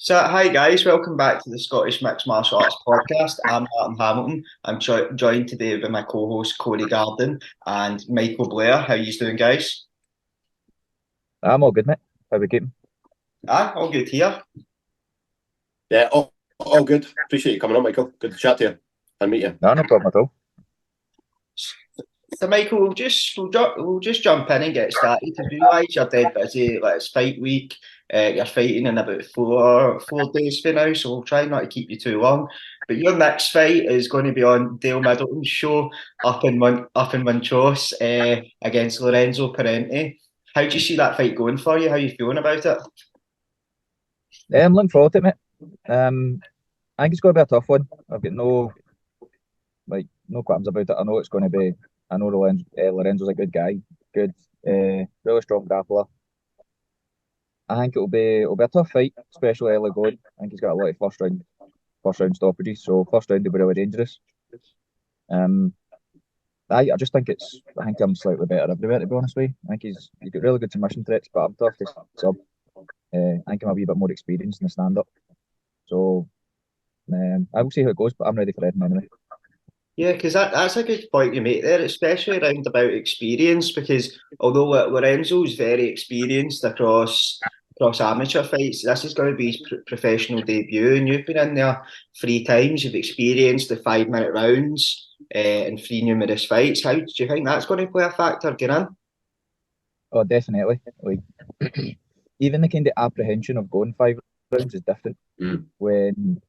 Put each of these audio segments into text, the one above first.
So, hi guys, welcome back to the Scottish Mixed Martial Arts Podcast. I'm Martin Hamilton. I'm joined today by my co-host Corey Garden and Michael Blair. How you doing, guys? I'm all good, mate. How we keeping? All good here. Yeah, all good. Appreciate you coming on, Michael. Good to chat to you and meet you. No problem at all. So, Michael, we'll just jump in and get started. To realise you're dead busy. Like it's fight week. You're fighting in about four days for now, so we'll try not to keep you too long. But your next fight is going to be on Dale Middleton's show up in Montrose against Lorenzo Parente. How do you see that fight going for you? How are you feeling about it? I'm looking forward to it, mate. I think it's going to be a tough one. I've got no qualms about it. I know it's going to be. I know Lorenzo's a good guy, good, really strong grappler. I think it'll be a tough fight, especially early going. I think he's got a lot of first round stoppages, so first round will be really dangerous. Um, I just think I think I'm slightly better everywhere, to be honest with you. I think he's got really good submission threats, but I'm tough to sub. I think I'm a wee bit more experienced in the stand up. So I will see how it goes, but I'm ready for anything anyway. Yeah, because that's a good point you make there, especially around about experience. Because although Lorenzo's very experienced across amateur fights, this is going to be his professional debut, and you've been in there three times. You've experienced the 5 minute rounds and three numerous fights. How do you think that's going to play a factor, getting in? Oh, definitely. Like even the kind of apprehension of going 5 rounds is different when,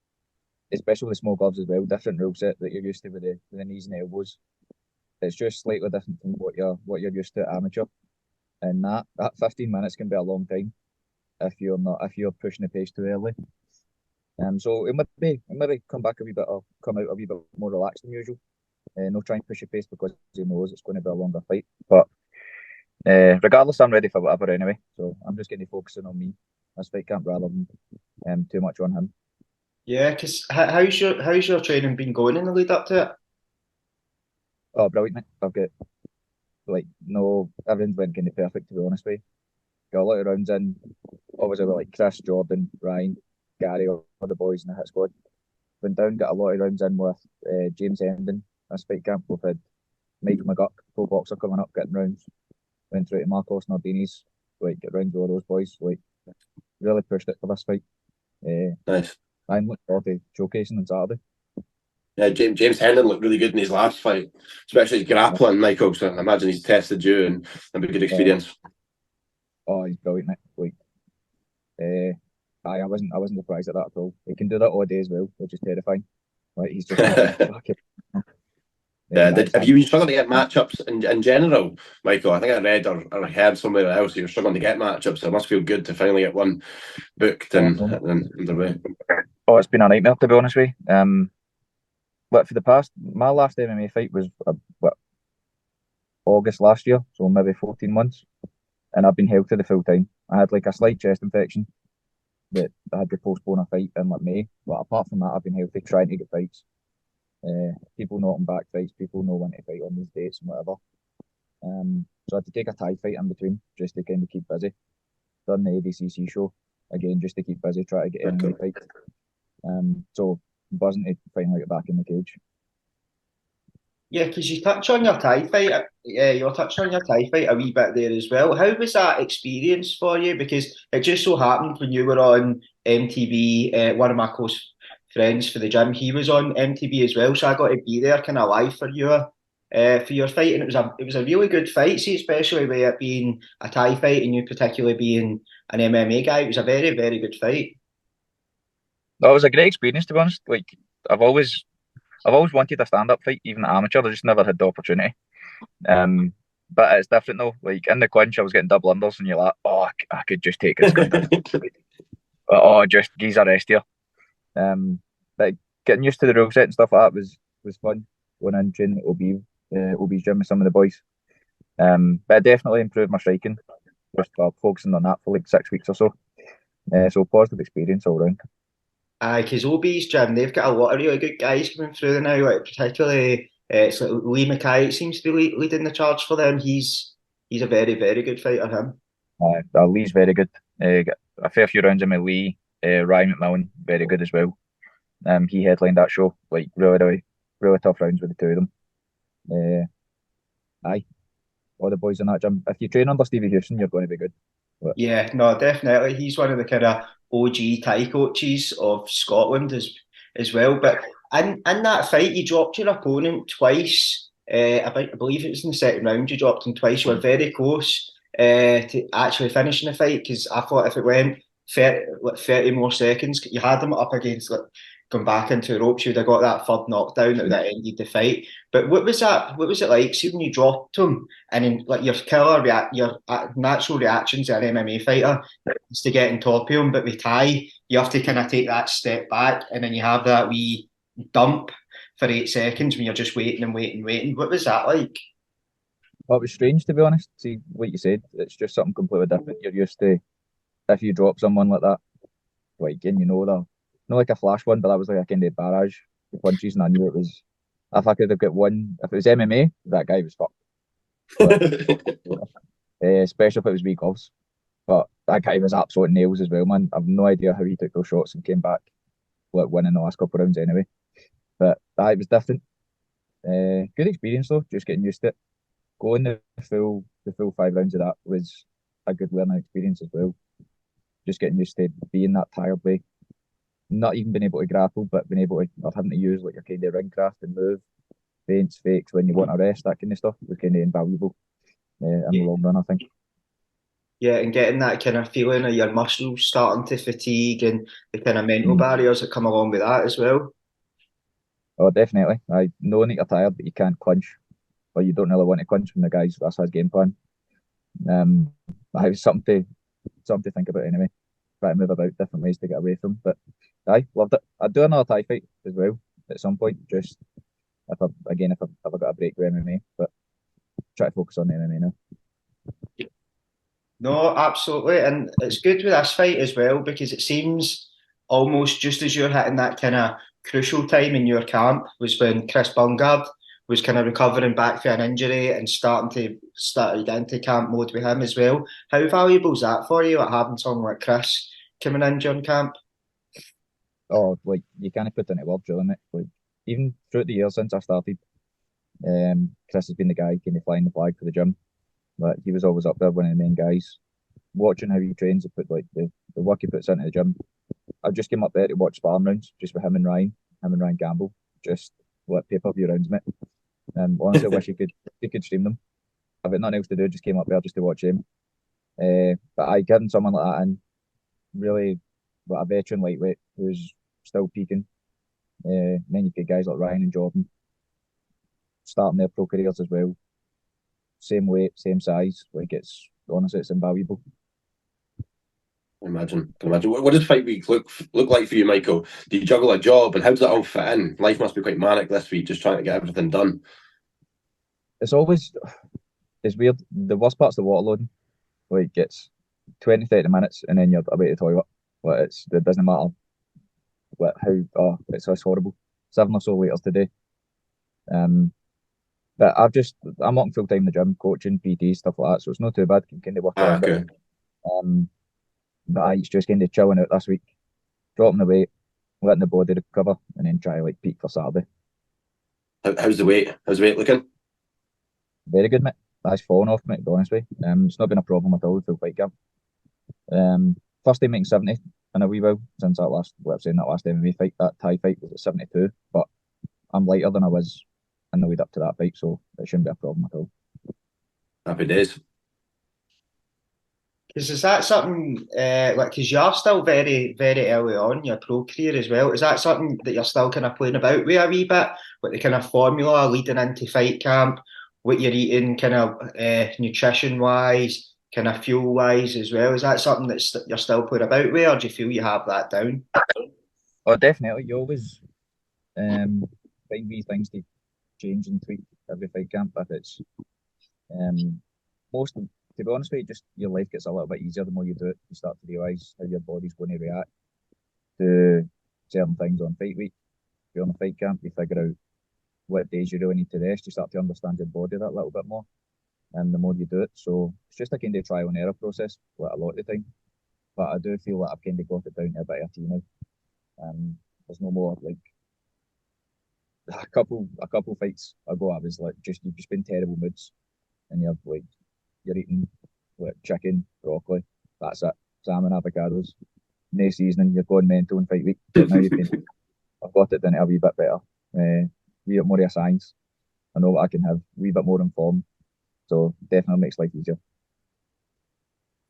especially with small gloves as well, different rule set that you're used to with the knees and elbows. It's just slightly different from what you're used to at amateur. And that 15 minutes can be a long time if you're pushing the pace too early. So it might be come back a wee bit or come out a wee bit more relaxed than usual. No try and push your pace because he knows it's going to be a longer fight. But regardless, I'm ready for whatever anyway. So I'm just going to focusing on me this fight camp rather than too much on him. Yeah, because how's your training been going in the lead up to it? Oh, brilliant, mate. I've got no, everything's went kind of perfect, to be honest with you. Got a lot of rounds in, obviously with like Chris, Jordan, Ryan, Gary, all the boys in the Hitt Squad. Went down, got a lot of rounds in with James Hendin this fight camp. We've had Mike McGuck, pro boxer, coming up, getting rounds. Went through to Marcos Nardini's, get rounds with all those boys. Really pushed it for this fight. Nice. I'm looking forward to showcasing on Saturday. Yeah, James Hendin looked really good in his last fight, especially his grappling, Michael. So I imagine he's tested you and a good experience. Oh, he's brilliant, mate. I wasn't surprised at that at all. He can do that all day as well, which is terrifying. He's just fucking. Yeah, have you been struggling to get matchups in general, Michael? I think I read or heard somewhere else you're struggling to get matchups. So it must feel good to finally get one booked and underway. Oh, it's been a nightmare, to be honest with you. But for my last MMA fight was August last year, so maybe 14 months, and I've been healthy the full time. I had like a slight chest infection that I had to postpone a fight in like May, but apart from that, I've been healthy, trying to get fights. People knocking back fights, people know when to fight on these dates and whatever. So I had to take a Thai fight in between just to kind of keep busy. Done the ADCC show again just to keep busy, try to get MMA fights. So buzzing to finally get back in the cage. Yeah, because you touched on your Thai fight. Yeah, you were touching on your Thai fight a wee bit there as well. How was that experience for you? Because it just so happened when you were on MTV, one of my close friends for the gym, he was on MTV as well, so I got to be there kind of live for your fight, and it was a really good fight. See, especially with it being a Thai fight and you particularly being an MMA guy, it was a very very good fight. No, it was a great experience, to be honest. I've always wanted a stand-up fight, even amateur. I just never had the opportunity. But it's different though. Like in the clinch, I was getting double unders, and you're like, oh, I could just take this guy. Oh, just geez a rest here. But getting used to the rule set and stuff like that was fun. Going in training at OB's gym with some of the boys. But it definitely improved my striking. Just focusing on that for like 6 weeks or so. So positive experience all round. Aye, because OB's gym, they've got a lot of really good guys coming through there now, like particularly it's like Lee Mackay seems to be leading the charge for them. He's a very, very good fighter, him. Lee's very good. Got a fair few rounds in with Lee. Ryan McMillan, very good as well. He headlined that show, like really tough rounds with the two of them. Aye, all the boys in that gym. If you train under Stevie Houston, you're going to be good. But Yeah, no, definitely. He's one of the kind of OG Thai coaches of Scotland as well. But in that fight, you dropped your opponent twice. I believe it was in the second round. You dropped him twice. You were very close to actually finishing the fight because I thought if it went 30 more seconds, you had him up against going back into the ropes, you'd have got that third knockdown that would have ended the fight. But what was that? What was it like? See when you dropped him, and then like your your natural reactions as an MMA fighter is to get on top of him. But with Thai, you have to kind of take that step back, and then you have that wee dump for 8 seconds when you're just waiting and waiting, waiting. What was that like? well, it was strange to be honest. See what you said. It's just something completely different. You're used to if you drop someone like that, like and you know that not like a flash one, but that was like a kind of barrage of punches, and I knew it was. If I could have got one, if it was MMA, that guy was fucked. But, especially if it was wee gloves. But that guy was absolute nails as well, man. I've no idea how he took those shots and came back like winning the last couple of rounds anyway. But it was different. Good experience though, just getting used to it. Going the full 5 rounds of that was a good learning experience as well. Just getting used to being that tired way. Not even being able to grapple, but being able to or having to use like your kind of ring craft and move, feints, fakes when you want to rest, that kind of stuff was kind of invaluable in the long run, I think. Yeah, and getting that kind of feeling of your muscles starting to fatigue and the kind of mental barriers that come along with that as well. Oh, definitely. I know when you're tired, but you can't clinch, or you don't really want to clinch from the guys. That's his game plan. I was something to think about anyway. Try to move about different ways to get away from. But I loved it. I'd do another Thai fight as well at some point. Just if I got a break with MMA, but try to focus on the MMA now. No, absolutely. And it's good with this fight as well because it seems almost just as you're hitting that kind of crucial time in your camp was when Chris Bungard was kind of recovering back from an injury and started into camp mode with him as well. How valuable is that for you, like having someone like Chris coming in during camp? Oh, like you can't put in a word, really, mate. Like even throughout the years since I started, Chris has been the guy kind of flying the flag for the gym. But he was always up there, one of the main guys. Watching how he trains, and put like the work he puts into the gym. I just came up there to watch sparring rounds just with him and Ryan Gamble, just like pay-per-view rounds, mate. Honestly, I wish he could stream them. I've got nothing else to do, just came up there just to watch him. But I getting someone like that in, really, like a veteran lightweight who's still peaking. Then you get guys like Ryan and Jordan starting their pro careers as well. Same weight, same size. Like it's invaluable. Can imagine. What does fight week look like for you, Michael? Do you juggle a job, and how does that all fit in? Life must be quite manic this week, just trying to get everything done. It's weird. The worst part's the water loading. Like it's 20, 30 minutes and then you're about the toilet. But it doesn't matter it's horrible. 7 or so liters today. But I'm working full time in the gym, coaching, PT, stuff like that, so it's not too bad. Can kind of work around it. But it's just kind of chilling out this week, dropping the weight, letting the body recover, and then try to like peak for Saturday. How's the weight? How's the weight looking? Very good, mate. That's fallen off, mate, to be honest with you. It's not been a problem at all with full fight camp. First time making 70 in a wee while since that last MMA fight. That Thai fight was at 72, but I'm lighter than I was in the lead up to that fight, so it shouldn't be a problem at all. Happy days. Because is that something because you're still very, very early on in your pro career as well? Is that something that you're still kind of playing about with a wee bit, with the kind of formula leading into fight camp, what you're eating, kind of nutrition wise, kind of fuel wise as well? Is that something that you're still playing about with, or do you feel you have that down? Oh, definitely. You always find these things to change and tweak every fight camp. If it's most, to be honest with you, just your life gets a little bit easier the more you do it. You start to realise how your body's going to react to certain things on fight week. If you're on a fight camp, you figure out what days you really need to rest. You start to understand your body that little bit more, and the more you do it. So it's just a kind of trial and error process, like a lot of the time. but I do feel that I've kind of got it down to a bit of now. There's no more like a couple fights ago. I was like, you've just been terrible moods, and you're eating like chicken, broccoli. That's it. Salmon, avocados. No seasoning. You're going mental in fight week. But now I've got it down to a wee bit better. A wee bit more of a science. I know what I can have. A wee bit more informed. So definitely makes life easier.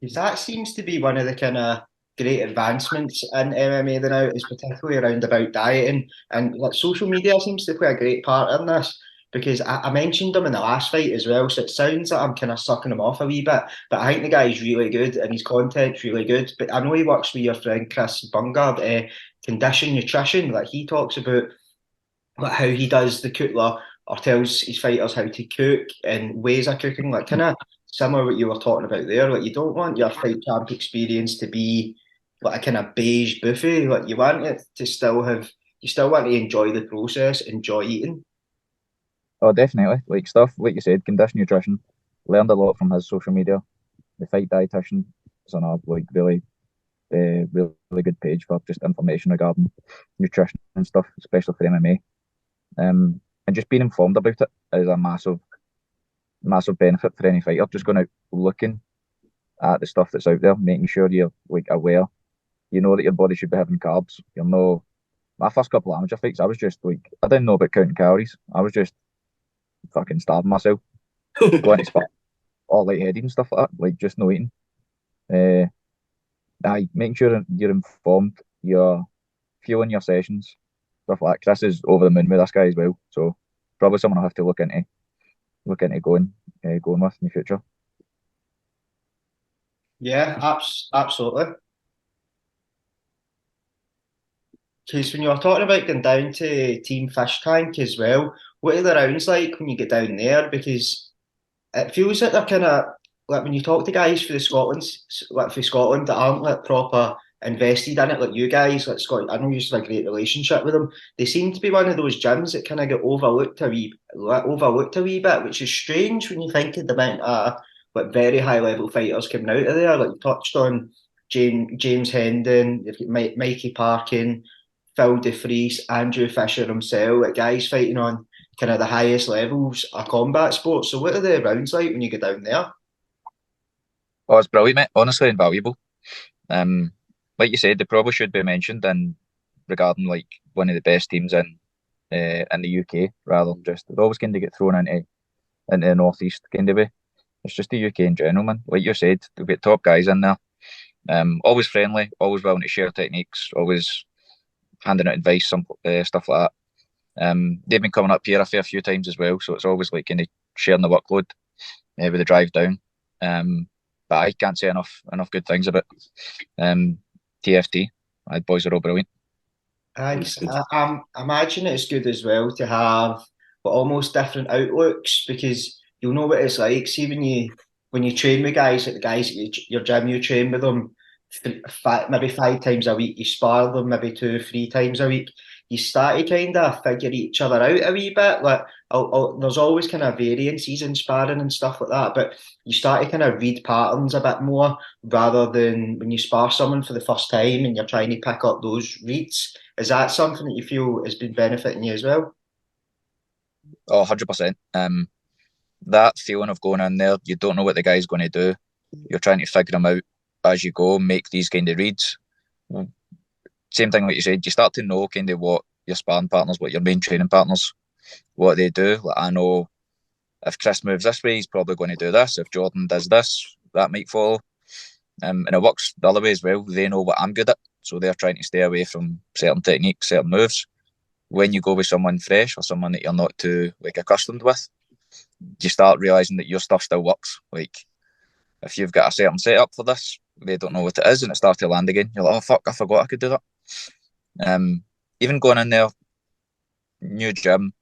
Because that seems to be one of the kind of great advancements in MMA now, is particularly around about dieting, and like social media seems to play a great part in this. Because I mentioned him in the last fight as well, so it sounds like I'm kind of sucking him off a wee bit, but I think the guy's really good and his content's really good. But I know he works with your friend Chris Bungard, Condition Nutrition. Like he talks about like how he does the cook or tells his fighters how to cook and ways of cooking, like kind of similar what you were talking about there. Like you don't want your fight camp experience to be like a kind of beige buffet. Like you want it to you still want to enjoy the process, enjoy eating. Oh, definitely. Like stuff, like you said, Condition Nutrition. Learned a lot from his social media. The Fight Dietitian is on a really good page for just information regarding nutrition and stuff, especially for MMA. And just being informed about it is a massive benefit for any fighter. Just going out looking at the stuff that's out there, making sure you're like aware. You know that your body should be having carbs. You know, my first couple of amateur fights, I was just like, I didn't know about counting calories. I was just fucking starving myself, going to spot all lightheaded and stuff like that, like just no eating. Making sure you're informed, you're fueling your sessions, stuff like that. Chris is over the moon with this guy as well, so probably someone I'll have to look into going with in the future. Yeah, absolutely. Because when you were talking about going down to Team Fish Tank as well, what are the rounds like when you get down there? Because it feels like they're kind of like when you talk to guys for Scotland that aren't like proper invested in it, like you guys, like Scott. I know you have a great relationship with them. They seem to be one of those gyms that kind of get overlooked a wee bit, which is strange when you think of the amount of like very high level fighters coming out of there. Like you touched on James Hendin, you've got Mikey Parkin, Phil DeFries, Andrew Fisher himself, like guys fighting on kind of the highest levels of combat sports. So what are the rounds like when you get down there? Oh, it's brilliant, mate. Honestly, invaluable. Like you said, they probably should be mentioned in regarding like one of the best teams in the UK, rather than just they're always going to get thrown into the northeast kind of way. It's just the UK in general, man. Like you said, we've got top guys in there. Always friendly, always willing to share techniques, always handing out advice, some stuff like that. They've been coming up here a fair few times as well, so it's always like kind of sharing the workload with the drive down. But I can't say enough good things about TFT. The boys are all brilliant. I imagine it's good as well to have almost different outlooks, because you'll know what it's like. See when you train with guys, like the guys at your gym, you train with them maybe 5 times a week. You spar them maybe 2 or 3 times a week. You start to kind of figure each other out a wee bit. Like there's always kind of variances in sparring and stuff like that, but you start to kind of read patterns a bit more, rather than when you spar someone for the first time and you're trying to pick up those reads. Is that something that you feel has been benefiting you as well? Oh, 100%. That feeling of going in there, you don't know what the guy's going to do. You're trying to figure them out as you go, make these kind of reads. Same thing like you said, you start to know kind of what your sparring partners, what your main training partners, what they do. Like I know if Chris moves this way, he's probably going to do this. If Jordan does this, that might follow. And it works the other way as well. They know what I'm good at, so they're trying to stay away from certain techniques, certain moves. When you go with someone fresh or someone that you're not too like accustomed with, you start realising that your stuff still works. Like if you've got a certain setup for this, they don't know what it is, and it starts to land again. You're like, oh fuck, I forgot I could do that. Even going in there, new gym,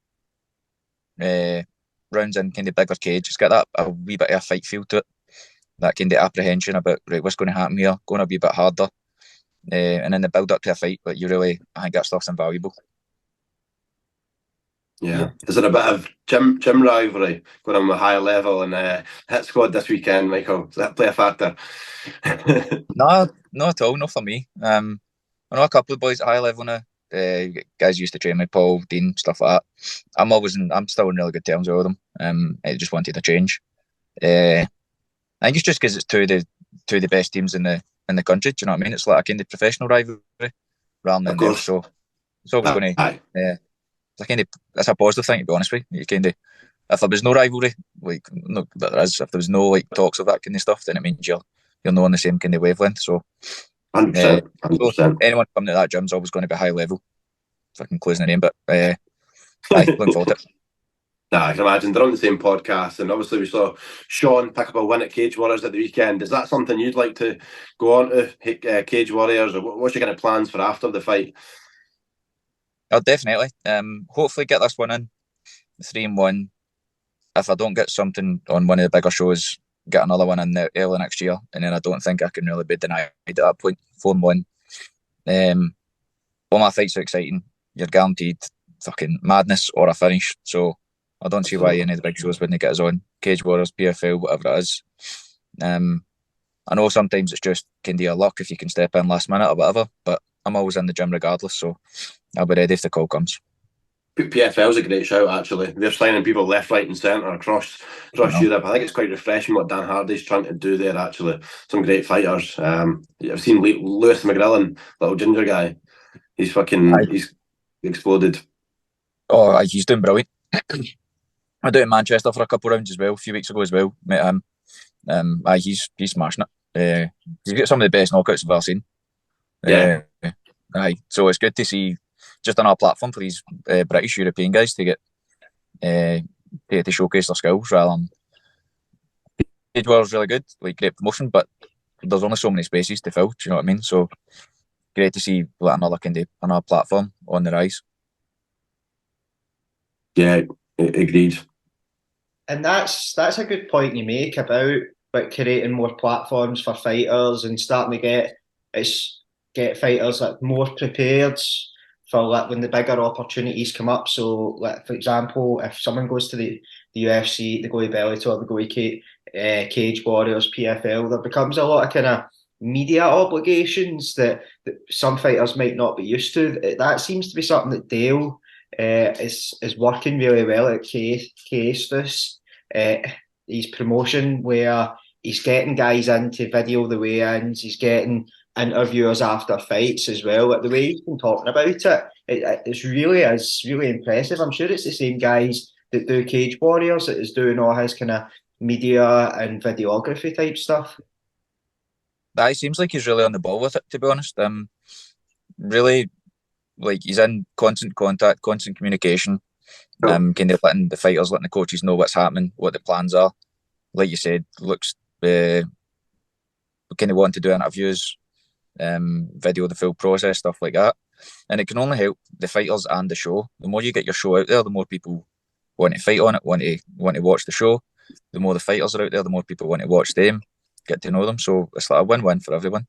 rounds in kind of bigger cage, it's got that a wee bit of a fight feel to it. That kind of apprehension about right, what's going to happen here, going to be a bit harder, and then the build up to a fight. But I think that stuff's invaluable. Yeah. Is there a bit of gym rivalry going on with higher level and Hitt Squad this weekend, Michael? Does that play a factor? No, not at all, not for me. I know a couple of boys at high level now. Guys used to train with Paul, Dean, stuff like that. I'm still in really good terms with them. I just wanted a change. I think it's just because it's two of the best teams in the country. Do you know what I mean? It's like a kind of professional rivalry rather than them. So it's always going to. It's a positive thing, to be honest with you. You kind of, if there was no rivalry, like no, there is. If there was no like talks of that kind of stuff, then it means you're not on the same kind of wavelength. So 100%. So anyone coming to that gym's always going to be high level. Fucking closing the name, but looking forward to it. Nah, I can imagine they're on the same podcast, and obviously we saw Sean pick up a win at Cage Warriors at the weekend. Is that something you'd like to go on to Cage Warriors, or what's your kind of plans for after the fight? Oh, definitely. Hopefully get this one in 3-1. If I don't get something on one of the bigger shows, get another one in there early next year, and then I don't think I can really be denied at that point. 4-1. All my fights are exciting. You're guaranteed fucking madness or a finish. So I don't see why any of the big shows wouldn't get us on. Cage Warriors, PFL, whatever it is. I know sometimes it's just kind of your luck if you can step in last minute or whatever, but I'm always in the gym regardless, so I'll be ready if the call comes. PFL is a great shout, actually. They're signing people left, right and centre across Europe. I think it's quite refreshing what Dan Hardy's trying to do there, actually. Some great fighters. I've seen Lewis McGrillen, little ginger guy. He's exploded. Oh, he's doing brilliant. I do in Manchester for a couple of rounds as well, a few weeks ago as well. Met him. He's smashing it. He's got some of the best knockouts I've ever seen. Yeah. So it's good to see just on our platform for these British European guys to get to showcase their skills rather than. Cage Warriors is really good, like great promotion, but there's only so many spaces to fill. Do you know what I mean? So great to see another platform on the rise. Yeah, agreed. And that's a good point you make about creating more platforms for fighters and starting to get fighters like more prepared for when the bigger opportunities come up. So, for example, if someone goes to the UFC, they go to Bellator, they go to Cage Warriors, PFL, there becomes a lot of kind of media obligations that some fighters might not be used to. That seems to be something that Dale is working really well at Caestus. His promotion where he's getting guys in to video the weigh-ins, he's getting interviewers after fights as well. Like the way he's been talking about it's really impressive. I'm sure it's the same guys that do Cage Warriors that is doing all his kind of media and videography type stuff. It seems like he's really on the ball with it, to be honest. Really, like he's in constant contact, constant communication. Kind of letting the coaches know what's happening, what the plans are. Like you said, looks kind of wanting to do interviews, video the full process, stuff like that. And it can only help the fighters and the show. The more you get your show out there, the more people want to fight on it, want to watch the show. The more the fighters are out there, the more people want to watch them, get to know them. So it's like a win-win for everyone.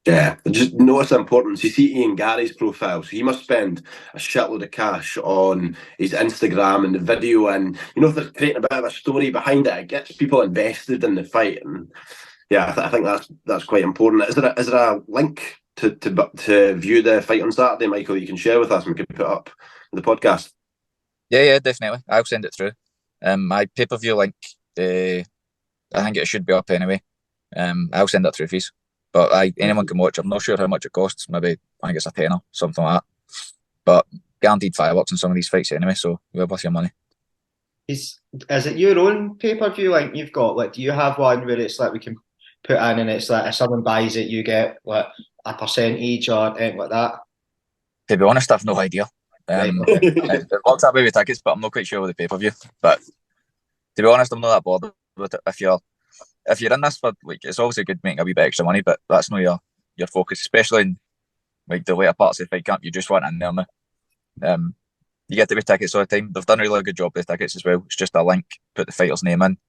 Yeah, just notice the importance. You see Ian Gary's profile, so he must spend a shitload of cash on his Instagram and the video, and if they're creating a bit of a story behind it, it gets people invested in the fight. And yeah, I think that's quite important. Is there a link to view the fight on Saturday, Michael, that you can share with us and we can put up in the podcast? Yeah, definitely. I'll send it through. My pay-per-view link, I think it should be up anyway. I'll send it through for you. But anyone can watch. I'm not sure how much it costs. Maybe I think it's a tenner, something like that. But guaranteed $5 in some of these fights anyway. So you're worth your money. Is it your own pay-per-view link you've got? Like, do you have one where it's like we can put in and it's like if someone buys it, you get like a percentage or anything like that? To be honest, I've no idea. It works that way with tickets, but I'm not quite sure with the pay-per-view. But to be honest, I'm not that bothered with it. If you're in this for it's obviously good making a wee bit extra money, but that's not your focus, especially in the later parts of the fight camp. You just want in there now. You get to be tickets all the time. They've done a really good job with the tickets as well. It's just a link, put the fighter's name in,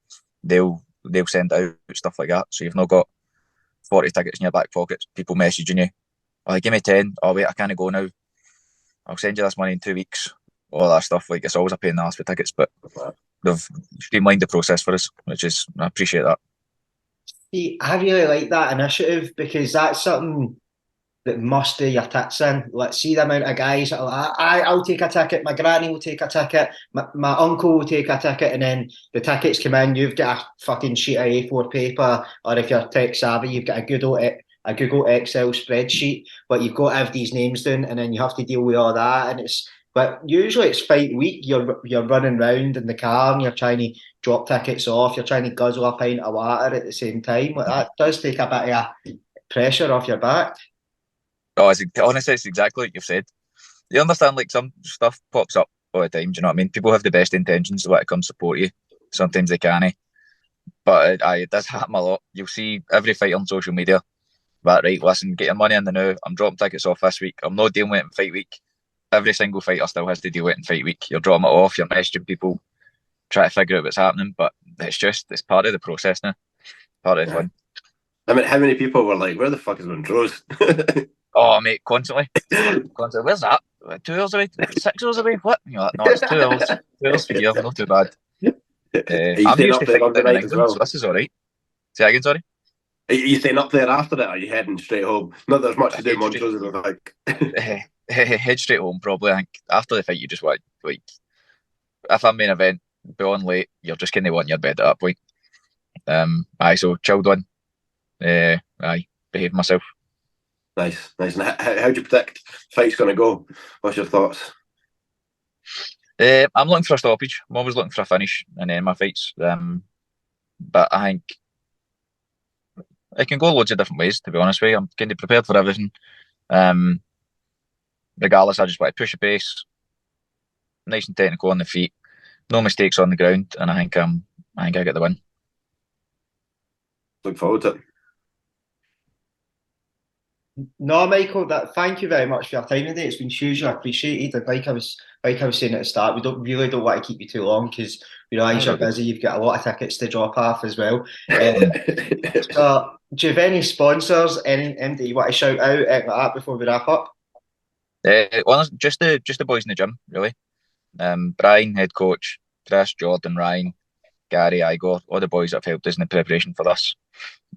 they'll send out stuff like that. So you've not got 40 tickets in your back pocket, people messaging you, give me 10, wait, I can't go now, I'll send you this money in 2 weeks, all that stuff. It's always a pain in the ass with tickets, but they've streamlined the process for us, I appreciate that. See, I really like that initiative because that's something that must do your tits in. Let's see the amount of guys that are like, I'll take a ticket, my granny will take a ticket, my uncle will take a ticket, and then the tickets come in, you've got a fucking sheet of A4 paper, or if you're tech savvy, you've got a Google Excel spreadsheet, but you've got to have these names down, and then you have to deal with all that, and but usually it's fight week, you're running round in the car and you're trying to drop tickets off, you're trying to guzzle a pint of water at the same time. Like, that does take a bit of pressure off your back. Oh, honestly, it's exactly what you've said. You understand, like, some stuff pops up all the time. Do you know what I mean? People have the best intentions to want to come support you. Sometimes they can't. But it does happen a lot. You'll see every fighter on social media. But right, listen, get your money in the now. I'm dropping tickets off this week. I'm not dealing with it in fight week. Every single fighter still has to deal with it in fight week. You're dropping it off. You're messaging people, try to figure out what's happening. But it's part of the process now. Part of the fun. I mean, how many people were like, "Where the fuck is Montrose?" Oh, mate, constantly. Where's that? 2 hours away? 6 hours away? What? You're like, no, it's 2 hours. 2 hours for here. Not too bad. I'm used to fighting down in England, well? So this is all right. Say again, sorry. Are you staying up there after that, or are you heading straight home? Not there's much to do in Montrose, I think. Head straight home, probably. I think after the fight, you just want, like, if I'm main event, be on late, you're just kind of wanting your bed at that point. So chilled one. Behave myself. Nice. And how do you predict the fight's going to go? What's your thoughts? I'm looking for a stoppage. I'm always looking for a finish in my fights. But I think it can go loads of different ways, to be honest with you. I'm kind of prepared for everything. Regardless, I just want to push the pace, nice and technical on the feet, no mistakes on the ground, and I think I get the win. Look forward to it. No, Michael, thank you very much for your time today. It's been hugely appreciated. And like I was saying at the start, we don't want to keep you too long because we realise you're busy. You've got a lot of tickets to drop off as well. So, do you have any sponsors? Anything that you want to shout out like that before we wrap up? Well, just the boys in the gym, really. Brian, head coach, Chris, Jordan, Ryan, Gary, Igor, all the boys that have helped us in the preparation for this.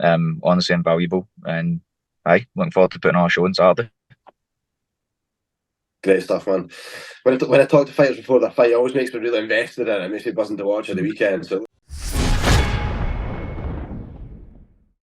Honestly invaluable, and looking forward to putting on a show on Saturday. Great stuff, man. When I talk to fighters before their fight, it always makes me really invested in it. It makes me buzzing to watch at the weekend. So